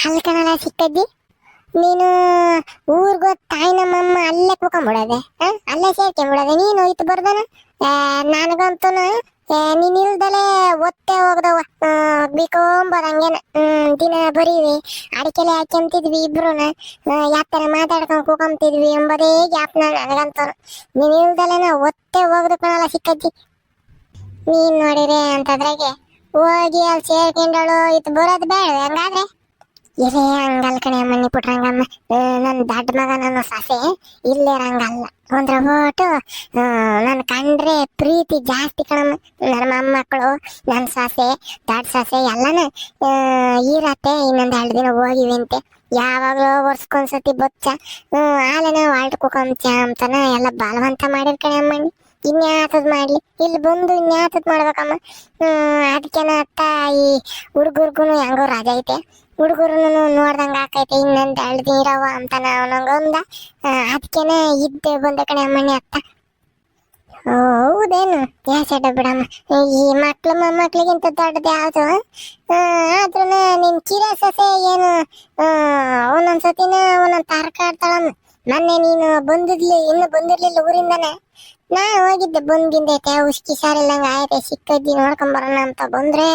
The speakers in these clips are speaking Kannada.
ಹಲ್ಕಣಲ್ಲ ಸಿಕ್ಕಜ್ಜಿ ನೀನು ಊರ್ಗೋ ತಾಯಿ ನಮ್ಮಮ್ಮ ಅಲ್ಲೇ ಕುಕೊಂಬಿಡದೆ ಅಲ್ಲೇ ಸೇರ್ಕೊಂಬಿಡದೆ ನೀನು ಹೋಯ್ತು ಬರ್ದನ ನನಗಂತೂ ನೀನ್ ಇಲ್ದಲೆ ಒತ್ತೆ ಹೋಗ್ದವ ಬಿಕೊಂಬದಂಗೇನ ದಿನ ಬರೀವಿ ಅಡಿಕೆಲೆ ಹಾಕ್ಯಂತಿದ್ವಿ ಇಬ್ರುನ ಯಾತರ ಮಾತಾಡ್ಕೊಂಡ್ ಕೂಕೊಂತಿದ್ವಿ ಎಂಬುದೇ ಗ್ಯಾಪ್ನ ನನಗಂತೂ ನೀನ್ ಇಲ್ದಲೆನ ಒತ್ತೆ ಹೋಗ್ದು ಕಣಲ್ಲ ಸಿಕ್ಕಜ್ಜಿ ನೀನ್ ನೋಡಿರೆ ಅಂತದ್ರಾಗೆ ಹೋಗಿ ಅಲ್ಲಿ ಸೇರ್ಕೊಂಡಳು ಇತ್ತು ಬರೋದು ಬೇಡ ಹಂಗಾದ್ರೆ ಇರೇ ಹಂಗಲ್ ಕಣೆ ಮಣ್ಣಿ ಪುಟ್ರಂಗಮ್ಮ ನನ್ ದೊಡ್ಡ ಮಗ ನನ್ನ ಸೊಸೆ ಇಲ್ಲೇ ರಂಗಲ್ಲ ಒಂದ್ರ ಓಟು ನನ್ ಕಂಡ್ರೆ ಪ್ರೀತಿ ಜಾಸ್ತಿ ಕಣಮ್ಮ ನನ್ನ ಮೊಮ್ಮಕ್ಕಳು ನನ್ನ ಸೊಸೆ ದೊಡ್ಡ ಸೊಸೆ ಎಲ್ಲಾನ ಇರತ್ತೆ ಇನ್ನೊಂದ್ 2 ದಿನ ಹೋಗಿವಿ ಅಂತೆ ಯಾವಾಗ್ಲೂ ವರ್ಷಕ್ಕೊಂದ್ಸತಿ ಬೊಚ್ಚ ಆಲೆನ ವಾಲ್ಟ್ ಕುಕೊಂಚ ಅಂತಾನ ಎಲ್ಲ ಬಲವಂತ ಮಾಡಿರ್ ಕಣೆ ಅಮ್ಮಣ್ಣಿ ಇನ್ಯಾತದ್ ಮಾಡ್ಲಿ ಇಲ್ಲಿ ಬಂದು ಇನ್ಯಾತದ್ ಮಾಡ್ಬೇಕಮ್ಮ ಅದಕ್ಕೆನ ಅತ್ತ ಈ ಹುಡುಗರ್ಗುನು ಹೆಂಗೋ ರಜೆ ಐತೆ ಹುಡುಗರು ನೋಡ್ದಂಗ ಆಕೈತೆ ಇನ್ನೊಂದ್ 2 ದಿನ ಇರವ ಅಂತ ನಂಗೊಂದ ಅದಕ್ಕೇನೆ ಇದ್ದೆ ಬಂದ ಕಣೆ ಅಮ್ಮಣ್ಣಿ ಅತ್ತ ಹೌದೇನು ಯಾಸೆಟ ಬಿಡಮ್ಮ ಈ ಮಕ್ಳು ಮೊಮ್ಮಕ್ಳಿಗಿಂತ ದೊಡ್ಡದು ಯಾವ್ದು ಆದ್ರೂ ನಿನ್ ಕಿರೆ ಸೊಸೆ ಏನು ಒಂದೊಂದ್ಸತಿನ ಒಂದೊಂದ್ ತರ್ಕಾಡ್ತಾಳಮ್ಮ ಮೊನ್ನೆ ನೀನು ಇನ್ನು ಬಂದಿರ್ಲಿಲ್ಲ ಊರಿಂದನೆ ನಾ ಹೋಗಿದ್ದೆ ಬಂದಿಂದೈತೆ ಉಸ್ಕಿ ಸಾರಿಲ್ಲಂಗ ಆಯ್ತೆ ಸಿಕ್ಕಜ್ಜಿ ನೋಡ್ಕೊಂಬರೋಣ ಅಂತ ಬಂದ್ರೆ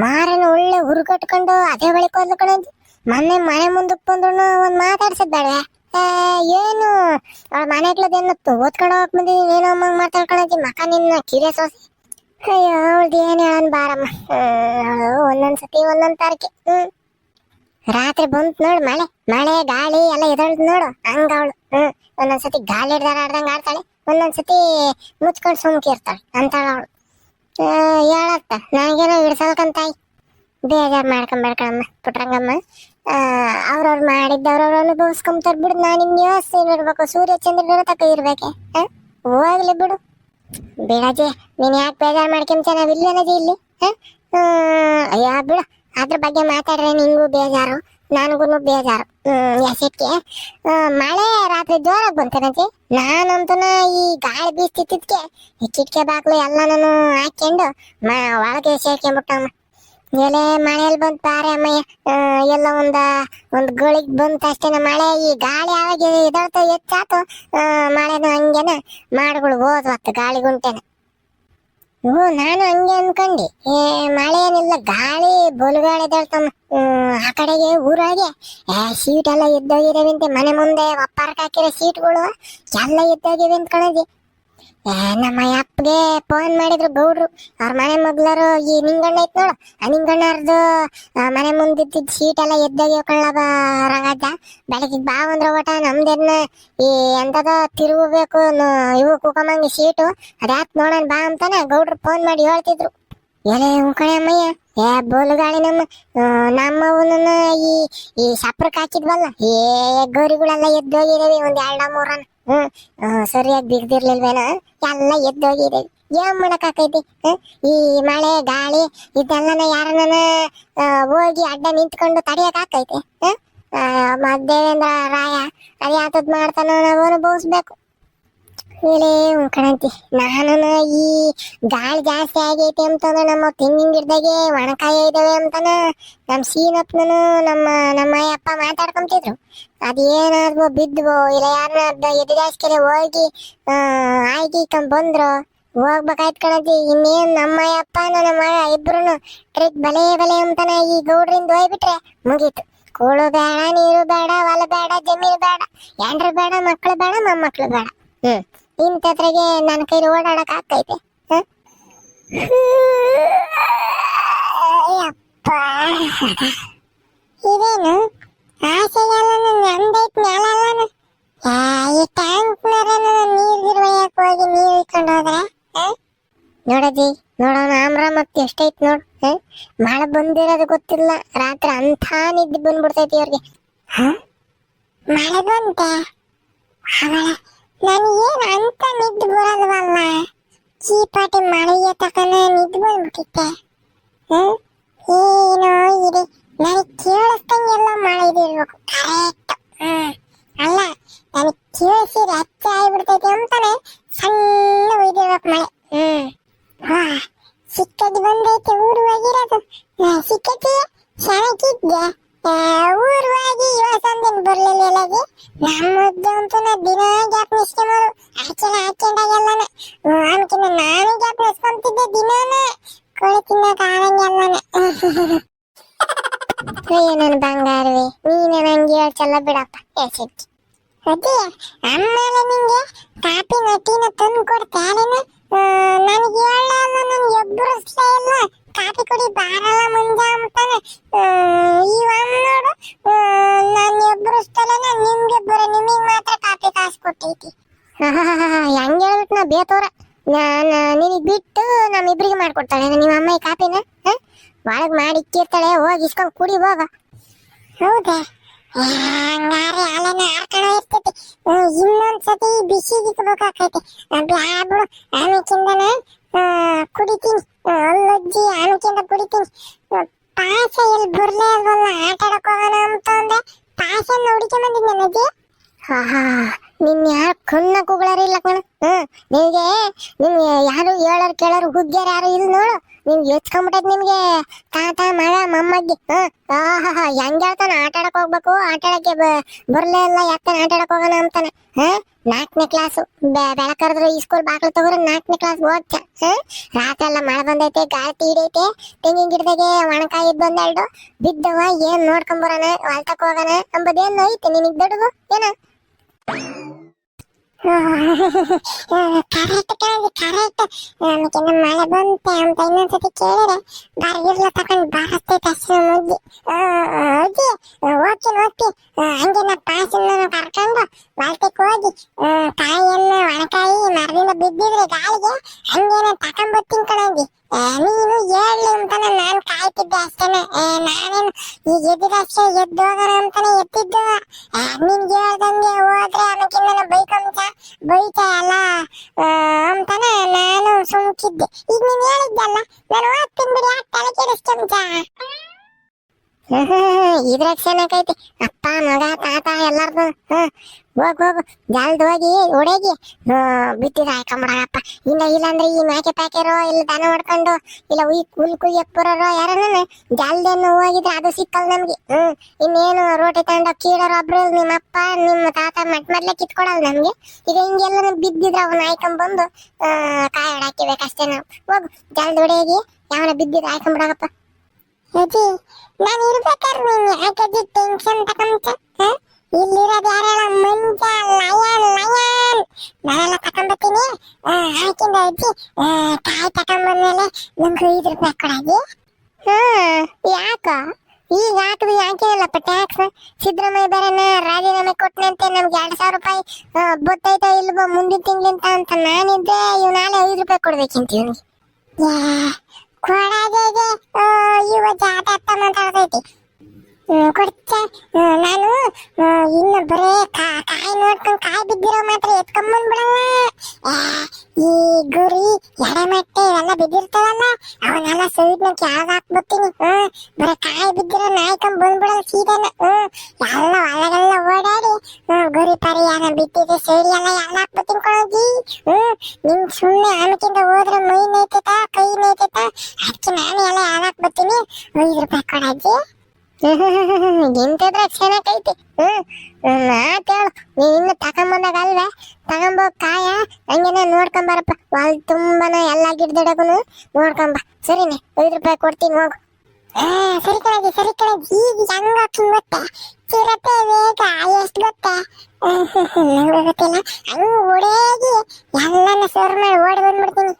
ಮಾರನ ಒಳ್ಳೆ ಹುರುಗಟ್ಕೊಂಡು ಅದೇ ಬಳಿಕ ಹೋದ್ಲು ಕಣಜ್ಜಿ ಮೊನ್ನೆ ಮನೆ ಮುಂದಕ್ಕೆ ಬಂದ್ರು ಒಂದ್ ಮಾತಾಡ್ಸದ್ ಬೇಡ ಏನು ಅವಳ ಮನೆಗ್ಲದೇನತ್ತು ಓದ್ಕೊಂಡು ಹೋಗಕ್ ಬಂದಿದ್ದೀನಿ ಏನೋ ಅಮ್ಮಂಗ್ ಮಾತಾಡ್ಕೊಳಜ್ಜಿ ಮಕ ನಿನ್ನ ಕಿರೆ ಸೋಸಿ ಅಯ್ಯೋ ಅವಳ್ದು ಏನ್ ಹೇಳನ್ ಬಾರಮ್ಮ ಒಂದೊಂದ್ಸತಿ ಒಂದೊಂದ್ ತಾರೀಕೆ ರಾತ್ರಿ ಬಂತ್ ನೋಡು ಮಳೆ ಗಾಳಿ ಎಲ್ಲ ಎದಳ್ದು ನೋಡು ಹಂಗ ಅವಳು ಒಂದೊಂದ್ಸತಿ ಗಾಳಿ ಆಡ್ದಂಗ ಆಡ್ತಾಳೆ ಒಂದೊಂದ್ಸತಿ ಮುಚ್ಕೊಂಡು ಸುಮ್ಕಿ ಇರ್ತಾಳೆ ಅಂತಾಳ ಅವಳು ಹೇಳತ್ತ ನನಗೇನೋ ಹಿಡ್ಸಲ್ಕಂತಾಯಿ ಬೇಜಾರ್ ಮಾಡ್ಕೊಂಬೇಡ್ಕಳಮ್ಮ ಪುಟ್ರಂಗಮ್ಮ ಅವ್ರವ್ರು ಮಾಡಿದ್ದವ್ರವ್ರು ಅನುಭವಿಸ್ಕೊಂತಾರ ಬಿಡು ನಾನು ಇನ್ಯಾಸ ಇರ್ಬೇಕು ಸೂರ್ಯ ಚಂದ್ರನ ತಕ ಇರ್ಬೇಕೆ ಹೋಗ್ಲಿ ಬಿಡು ಬಿಡಜಿ ನೀನ್ ಯಾಕೆ ಬೇಜಾರ್ ಮಾಡ್ಕೊಂತ ನಾವಿಲ್ಲೇನಜಿ ಇಲ್ಲಿ ಅಯ್ಯ ಬಿಡು ಅದ್ರ ಬಗ್ಗೆ ಮಾತಾಡ್ರೆ ನಿಂಗೂ ಬೇಜಾರು ನನಗೂ ಬೇಜಾರು ಎಸೆಟ್ಗೆ ಮಳೆ ರಾತ್ರಿ ಜೋರಾಗಿ ಬಂತೇನಜಿ ನಾನಂತನ ಈ ಗಾಳಿ ಬೀಸ್ತಿದ್ದಕ್ಕೆ ಈ ಕಿಟಕಿ ಬಾಗ್ಲು ಎಲ್ಲ ನಾನು ಹಾಕೊಂಡು ಒಳಗೆ ಸೇರ್ಕೊಂಡ್ಬಿಟ್ಟಮ್ಮ ಎಲೆ ಮಳೆಯಲ್ಲಿ ಬಂತು ಬಾರೆ ಅಮ್ಮಯ್ಯ ಎಲ್ಲ ಒಂದ್ ಗಳಿಗೆ ಬಂತು ಅಷ್ಟೇನ ಮಳೆ ಈ ಗಾಳಿ ಆವಾಗ ಇದಳ್ತ ಹೆಚ್ಚಾತು ಮಳೆನು ಹಂಗೇನ ಮಾಡಗಳು ಹೋದ್ವತ್ತು ಗಾಳಿ ಗುಂಟೆನ ನಾನು ಹಂಗೆ ಅನ್ಕೊಂಡಿ ಮಳೆ ಏನಿಲ್ಲ ಗಾಳಿ ಬಲುಗಾಳಿ ಎದಳ್ತಮ್ಮ ಆ ಕಡೆಗೆ ಊರಾಗೆ ಸೀಟ್ ಎಲ್ಲ ಎದ್ದೋಗಿದಾವಂತೆ ಮನೆ ಮುಂದೆ ಒಪ್ಪಾರಕ್ಕೆ ಹಾಕಿರೋ ಸೀಟ್ಗಳು ಎಲ್ಲ ಎದ್ದೋಗಿವೆ ಅಂತ ಕಣಜಿ ನಮ್ಮ ಅಪ್ಪಗೆ ಫೋನ್ ಮಾಡಿದ್ರು ಗೌಡ್ರು ಅವ್ರ ಮನೆ ಮಗ್ಳರು ಈ ನಿಂಗಣ್ಣ ಐತ್ ನೋಡು ಆ ನಿಂಗಣ್ಣರ್ದು ಮನೆ ಮುಂದಿದ್ದ ಸೀಟ್ ಎಲ್ಲ ಎದ್ದೋಗ್ಯವ ಕಳ್ಳ ರಂಗಜ್ಜ ಬೆಳಗ್ಗೆ ಬಾ ಅಂದ್ರ ಓಟ ನಮ್ದೇನ ಈ ಎಂತದ ತಿರುಗಬೇಕು ಇವು ಕುಕಮಂಗಿ ಸೀಟು ಅದ್ಯಾಕ್ ನೋಡೋಣ ಬಾ ಅಂತಾನೆ ಗೌಡ್ರು ಫೋನ್ ಮಾಡಿ ಹೇಳ್ತಿದ್ರು ಎಲೆ ಕಣೆ ಅಮ್ಮಯ್ಯ ಬೋಲುಗಾಳಿ ನಮ್ಮವನ್ನ ಈ ಸಪ್ರಕ್ ಹಾಕಿದ್ವಲ್ಲ ಗೋರಿಗಳೆಲ್ಲ ಎದ್ದೋಗಿದಾವೆ ಒಂದ್ 2-3 ಸರಿಯಾಗಿ ಬಿಗ್ದಿರ್ಲಿಲ್ವೇನ ಎಲ್ಲ ಎದ್ದೋಗಿದಾವೆ ಏನ್ ಮಾಡಕ್ ಆಕೈತಿ ಈ ಮಳೆ ಗಾಳಿ ಇದೆಲ್ಲನ ಯಾರನ್ನ ಹೋಗಿ ಅಡ್ಡ ನಿಂತ್ಕೊಂಡು ತಡಿಯಕ್ ಆಕೈತಿ ದೇವೇಂದ್ರ ರಾಯ ಅದ್ಯಾತದ್ ಮಾಡ್ತಾನ ನಾವು ಅನುಭವಿಸ್ಬೇಕು ಹೇಳೇ ಕಣಂತಿ ನಾನು ಈ ಗಾಳಿ ಜಾಸ್ತಿ ಆಗೈತೆ ಅಂತಂದ್ರೆ ನಮ್ಮ ತೆಂಗಿನ ಗಿಡದಾಗೆ ಒಣಕಾಯಿ ಇದಾವೆ ಅಂತಾನ ನಮ್ ಸೀನಪ್ಪನು ನಮ್ಮ ಅಪ್ಪ ಮಾತಾಡ್ಕೊಂತಿದ್ರು ಅದೇನಾದ್ವು ಬಿದ್ವು ಇಲ್ಲ ಯಾರನ್ನ ಎದುರಾಸ್ಕೆರೆ ಹೋಗಿ ಆಯ್ಕೊಂಡ್ ಬಂದ್ರು ಹೋಗ್ಬೇಕಾಯ್ತು ಕಣಂತಿ ಇನ್ನೇನ್ ನಮ್ಮ ಅಪ್ಪ ನನ್ನ ಮಗ ಇಬ್ರು ಟ್ರಿಪ್ ಬಲೆ ಅಂತಾನ ಈ ಗೌಡ್ರಿಂದ ಹೋಗ್ಬಿಟ್ರೆ ಮುಗೀತು ಕೂಳು ಬೇಡ ನೀರು ಬೇಡ ಹೊಲ ಬೇಡ ಜಮೀನು ಬೇಡ ಎಂಡ್ರು ಬೇಡ ಮಕ್ಳು ಬೇಡ ಮೊಮ್ಮಕ್ಳು ಬೇಡ ಇಂಥದ್ರಾಗೆ ನನ್ನ ಕೈಲಿ ಓಡಾಡಕ್ ಆಗ್ತೈತೆ ಇದೇನು ಆಸೆಗೆಲ್ಲ ನಂದೈತ್ ನೆಲಲ್ಲ ಈ ಟ್ಯಾಂಕ್ನರ ನೀರ್ ಒಯ್ಯಕ್ ಹೋಗಿ ನೀರ್ ಇಟ್ಕೊಂಡು ಹೋದ್ರೆ ನೋಡಜಿ ನೋಡೋಣ ಆಮ್ರಾಮತ್ ಎಷ್ಟೈತ್ ನೋಡ್ ಮಳೆ ಬಂದಿರೋದು ಗೊತ್ತಿಲ್ಲ ರಾತ್ರಿ ಅಂಥ ನಿದ್ದೆ ಬಂದ್ಬಿಡ್ತೈತಿ ಇವ್ರಿಗೆ ಮಳೆ ಬಂತೆ ನನಗೇನು ಅಂತ ನಿದ್ದೆ ಬರೋದವಲ್ಲ ಚೀಪಾಟಿ ಮಳೆಗೆ ತಕನ ನಿದ್ದೆ ಬಂದ್ಬಿಟ್ಟಿತ್ತೆ ಏನೋ ಇದೆ ನನಗೆ ಕೇಳಿಸ್ದಂಗೆಲ್ಲ ಮಳೆ ಇದಿರ್ಬೇಕು ಕರೆಕ್ಟ್ ಅಲ್ಲ ನನಗೆ ಕೇಳಿಸಿದ್ರೆ ಹೆಚ್ಚ ಆಗಿಬಿಡ್ತೈತಿ ಅಂತಾನೆ ಸಣ್ಣ ಒಯ್ದಿರ್ಬೇಕು ಮಳೆ ಸಿಕ್ಕದ್ದು ಬಂದೈತೆ ಊರು ಹೋಗಿರೋದು ಸಿಕ್ಕತಿ ಚೆನ್ನಾಗಿದ್ದೆ ಊರ್ ಹೋಗಿ ಇವತ್ತೊಂದಿನ ಬರ್ಲಿಲ್ಲ ಇಲ್ಲಿಗೆ. ನಮ್ಮದ್ದು ಅಂತೂ ದಿನ ಗ್ಯಾಪ್ ನಿಸ್ಕೊಂಬರು ಹಾಕೊಂಡಾಗೆಲ್ಲನ ಆಮೇಕಿನ್ನ ನಾನು ಗ್ಯಾಪ್ ನಿಸ್ಕೊಂತಿದ್ದೆ ದಿನಾನ ಕೋಳಿ ತಿನ್ನಕ ಆಗಂಗೆಲ್ಲನ. ನನ್ನ ಬಂಗಾರವೇ ನೀನು ನಂಗೆ ಹೇಳ್ಸಲ್ಲ ಬಿಡಪ್ಪ ಎಸಿಟ್ಟು ಅದೇ. ಆಮೇಲೆ ನಿಂಗೆ ಕಾಪಿನ ಟೀನ ತಂದು ಕೊಡ್ತಾರೇನ? ನನಗೆ ಹೇಳಲ್ಲ, ನನ್ಗೆ ಎಬ್ಬರಿಸ್ಲೇ ಇಲ್ಲ. ಕಾಪಿ ಕುಡಿ ಬಾರಲ್ಲ ಮುಂಜಾ ಅಂತಾನೆ. ಇವ ನೋಡು ನಾನು ಎಬ್ಬರಿಸ್ತಲೇನ ನಿಮ್ಗೆ ಬರೋ ನಿಮಗೆ ಮಾತ್ರ ಕಾಪಿ ಕಾಸು ಕೊಟ್ಟೈತಿ. ಹೆಂಗೆ ಹೇಳ್ಬಿಟ್ಟು ನಾ ಬೇತವ್ರ ನಿನಗೆ ಬಿಟ್ಟು ನಮ್ಮಿಬ್ರಿಗೆ ಮಾಡ್ಕೊಡ್ತಾಳೆ ನಿಮ್ಮ ಅಮ್ಮ ಈ ಕಾಪಿನ. ಒಳಗೆ ಮಾಡಿ ಇಕ್ಕಿರ್ತಾಳೆ, ಹೋಗಿ ಇಸ್ಕೊಂಡು ಕುಡಿ ಹೋಗ. ಹೌದಾ? ಹಂಗಾರೆ ಅಲೆನ ಹಾರ್ಕಣ ಇರ್ತೈತಿ. ಇನ್ನೊಂದ್ಸತಿ ಬಿಸಿಗಿಕ್ಬೇಕಾಕೈತಿ. ಬ್ಯಾಬಿಡು ಆಮೇಕಿಂದನ ಕುಡಿತೀನಿ, ಅಲ್ಲಜ್ಜಿ ಆಮೇಕಿಂದ ಕುಡಿತೀನಿ. ಪಾಸ ಎಲ್ಲಿ ಬರ್ಲೇ ಅಲ್ವಲ್ಲ, ಆಟ ಆಡಕ್ ಹೋಗೋಣ ಅಂತ ಅಂದ್ರೆ ಪಾಸನ್ನ ಹುಡುಕೊಂಬಂದಿದ್ದೆ ಅಜ್ಜಿ. ಹಾ ನಿನ್ ಯಾರು ಕಣ್ಣ ಕೂಗಳಾರ ಇಲ್ಲ ಕಣ. ನಿಮ್ಗೆ ಯಾರು ಹೇಳೋರು ಕೇಳೋರು ಹುಗ್ಗ್ಯಾರ ಯಾರು ಇಲ್ಲ ನೋಡು. ನಿಮ್ಗೆ ಹೆಚ್ಕೊಂಡ್ಬಿಟ್ಟೈತಿ ನಿಮ್ಗೆ ತಾತ ಮಗ ಮೊಮ್ಮಗ್ಗಿ. ಹೆಂಗ್ ಹೇಳ್ತಾನ ಆಟ ಆಡಕ್ ಹೋಗ್ಬೇಕು, ಆಟ ಆಡಕ್ಕೆ ಬರ್ಲೇ ಇಲ್ಲ, ಯಾಕನ ಆಟ ಆಡಕ್ ಹೋಗೋಣ ಅಂತಾನೆ. 4ನೇ ಕ್ಲಾಸು ಬೆಳಕರ್ದ್ರು ಈ ಸ್ಕೂಲ್ ಬಾಕ್ಲು ತಗೋರ 4ನೇ ಕ್ಲಾಸ್ ಓದ್ತ. ರಾತ್ರಿ ಎಲ್ಲ ಮಳೆ ಬಂದೈತೆ, ಗಾಳಿ ತೀಡೈತೆ, ತೆಂಗಿನ ಗಿಡದಾಗೆ ಒಣಕಾಯಿ ಬಂದೆರಡು ಬಿದ್ದವ. ಏನ್ ನೋಡ್ಕೊಂಬರೋಣ, ಹೊಲ್ತಕ್ ಹೋಗೋಣ ಅಂಬುದೇನು ಐತೆ ನಿನಗ್ ದೊಡ್ಡದು ಏನ? Correct correct. ನಮಗಿನ್ನ ಮಳೆ ಬಂತೆ ಅಂತ ಇನ್ನೊಂದ್ಸತಿ ಕೇಳಿದ್ರೆ ಬರ್ಗಿರ್ಲ ತಕೊಂಡ್ ಬಾರಸ್ತೈತೆ ಅಷ್ಟು ಮುದ್ದಿ. ಅಜ್ಜಿ ಹೋಗ್ತೀನಿ ಹಂಗೆ ನಾ ಪಾಸನ್ನ ಕರ್ಕೊಂಡು ಬಾಲ್ತಿಕ್ ಹೋಗಿ ಕಾಯಿಯನ್ನ ಒಣಕಾಯಿ ಮರದಿಂದ ಬಿದ್ದಿದ್ರೆ ಗಾಳಿಗೆ ಹಂಗೇನ ತಕೊಂಬತ್ತೀನಿ ಕಣಂಗಿ. ನೀನು ಹೇಳಿ ಅಂತಾನೆ ನಾನ್ ಕಾಯ್ತಿದ್ದೆ ಅಷ್ಟೇನೆ. ನಾನೇನು ಈಗ ಎದ್ದಿದಷ್ಟೇ ಎದ್ದೋಗೋಣ ಅಂತಾನೆ ಎತ್ತಿದ್ದು. ನಿನ್ಗೆ ಹೇಳ್ದಂಗೆ ಹೋದ್ರೆ ಆಮೇಕಿನ್ನ ಬೈತ ಎಲ್ಲ ಅಂತಾನೆ ನಾನು ಸುಮ್ಕಿದ್ದೆ. ಈಗ ನೀನ್ ಹೇಳಿದ್ದಲ್ಲ, ನಾನು ಓದ್ತೀನಿ ಬಿಡಿ, ಯಾಕೆ ತಲೆ ಕೆಡಿಸ್ಕೊಂತ? ಇದ್ರಾಗ ಚೆನ್ನಾಗೈತಿ ಅಪ್ಪ ಮಗ ತಾತ ಎಲ್ಲಾರ್ದು. ಹೋಗು ಜಲ್ದ್ ಹೋಗಿ ಹೊಡೆಗಿ ಬಿತ್ತಿದ ಹಾಕೊಂಬಿಡಪ್ಪ. ಇಲ್ಲಾಂದ್ರೆ ಈ ಮೇಕೆ ಪ್ಯಾಕೆರೋ ಇಲ್ಲ ದನ ಹೊಡ್ಕೊಂಡು ಇಲ್ಲ ಹುಲ್ ಕುಯ್ಯಕ್ ಬರೋರೋ ಯಾರನ್ನ ಜಲ್ದೇನು ಹೋಗಿದ್ರೆ ಅದು ಸಿಕ್ಕಲ್ಲ ನಮ್ಗೆ. ಇನ್ನೇನು ರೋಟಿ ತಗೊಂಡು ಕೀಳೋರು ಒಬ್ರು ನಿಮ್ಮ ಅಪ್ಪ ನಿಮ್ಮ ತಾತ ಮೊದ್ಲೇ ಕಿತ್ಕೊಡಲ್ಲ ನಮ್ಗೆ. ಈಗ ಹಿಂಗೆಲ್ಲ ಬಿದ್ದಿದ್ರೆ ಅವನ್ನ ಹಾಕೊಂಡ್ಬಂದು ಕಾಯಿ ಹಾಕಿಬೇಕಷ್ಟೇ ನಾವು. ಹೋಗು ಜಲ್ದ್ ಹೊಡೆಗಿ ಯಾವನ ಬಿದ್ದಿದ್ರೆ ಹಾಕೊಂಬಿಡಪ್ಪ. ಅಜ್ಜಿ ನಾನು ಇರ್ಬೇಕಾದ್ರೆ ನೀನು ಯಾಕೆ ಟೆನ್ಷನ್ ತಕೊಂತ? ಇಲ್ಲಿರೋದು ಯಾರೆಲ್ಲ ಮಂಜ ಲಯನ್ ನಾನೆಲ್ಲ ತಕೊಂಬತ್ತೀನಿ. ಹಾಕಿಂದ ಅಜ್ಜಿ ಕಾಯಿ ತಕೊಂಬಂದ್ಮೇಲೆ ನಮ್ಗೆ 5 ರೂಪಾಯಿ ಕೊಡಾಗಿ. ಯಾಕ ಈಗ ಹಾಕಿದ್ವಿ ಹಾಕಿನಲ್ಲಪ್ಪ ಟ್ಯಾಕ್ಸ್. ಸಿದ್ದರಾಮಯ್ಯ ಬೇರೆನ ರಾಜೀನಾಮೆ ಕೊಟ್ಟನಂತೆ ನಮ್ಗೆ 2,000 ರೂಪಾಯಿ ಬತ್ತೈತಾ ಇಲ್ವೋ ಮುಂದಿನ ತಿಂಗಳಿಂತ ಅಂತ ನಾನಿದ್ದೆ. ಇವ್ ನಾಳೆ 5 ರೂಪಾಯಿ ಕೊಡ್ಬೇಕಂತ ಇವ್ನಿಗೆ. ಕೊಡಾಗೆ ಇವ ಜಾತ ಮಾತಾಡ್ತೈತಿ. ಕೊಡ್ತ ನಾನು ಇನ್ನು ಬರೇ ಕಾಯಿ ನೋಡ್ಕೊಂಡು ಕಾಯಿ ಬಿದ್ದಿರೋ ಮಾತ್ರ ಎತ್ಕೊಂಬಂದ್ಬಿಡಲ್ಲ. ಈ ಗುರಿ ಎಡೆಮಟ್ಟೆ ಇವೆಲ್ಲ ಬಿದ್ದಿರ್ತಾವಲ್ಲ ಅವನ್ನೆಲ್ಲ ಸೈಡ್ನ ಕೆಳಗೆ ಹಾಕ್ಬಿಡ್ತೀನಿ. ಬರೀ ಕಾಯಿ ಬಿದ್ದಿರೋ ನಾಯ್ಕೊಂಡ್ ಬಂದ್ಬಿಡಲ್ಲ ಸೀದನ. ಎಲ್ಲ ಒಳಗೆಲ್ಲ ಓಡಾಡಿ ಗುರಿ ಪರಿ ಯಾರ ಬಿದ್ದಿದೆ ಸೈಡಿ ಎಲ್ಲ ಹಾಕ್ಬಿಡ್ತೀನಿ ಕೊಳಗಿ. ನಿಮ್ ಸುಮ್ಮನೆ ಆಮೇಕಿಂದ ಹೋದ್ರೆ ಮೈ ನೇತೈತ ಕೈ ನೇತೈತ, ಅದಕ್ಕೆ ನಾನು ಎಲ್ಲ ಹಾಕ್ಬಿಡ್ತೀನಿ. 5 ರೂಪಾಯಿ ಕೊಡಾಜಿ. ಇಂತಿದ್ರೆ ಚೆನ್ನಾಗೈತಿ. ಮಾತೇಳು ನೀನ್ ಇನ್ನು ತಕೊಂಬಂದಾಗ ಅಲ್ವೇ ತಗೊಂಬೋಗ್ ಕಾಯ ಹಂಗೇನ ನೋಡ್ಕೊಂಬಾರಪ್ಪ. ಹೊಲ್ ತುಂಬನ ಎಲ್ಲ ಗಿಡದಡಗುನು ನೋಡ್ಕೊಂಬ. ಸರಿನೇ 5 ರೂಪಾಯಿ ಕೊಡ್ತೀನಿ ಹೋಗು. ಸರಿ ಕಣಜಿ ಸರಿ ಕಣಜಿ. ಈಗ ಹೆಂಗ ಹಾಕ್ತೀನಿ ಗೊತ್ತಾ? ಚಿರತೆ ವೇಗ ಎಷ್ಟು ಗೊತ್ತಾ? ನಂಗೆ ಗೊತ್ತಿಲ್ಲ. ಹಂಗ ಓಡೇಗಿ ಎಲ್ಲನ ಸೋರ್ ಮಾಡಿ ಓಡಿ ಬಂದ್ಬಿಡ್ತೀನಿ.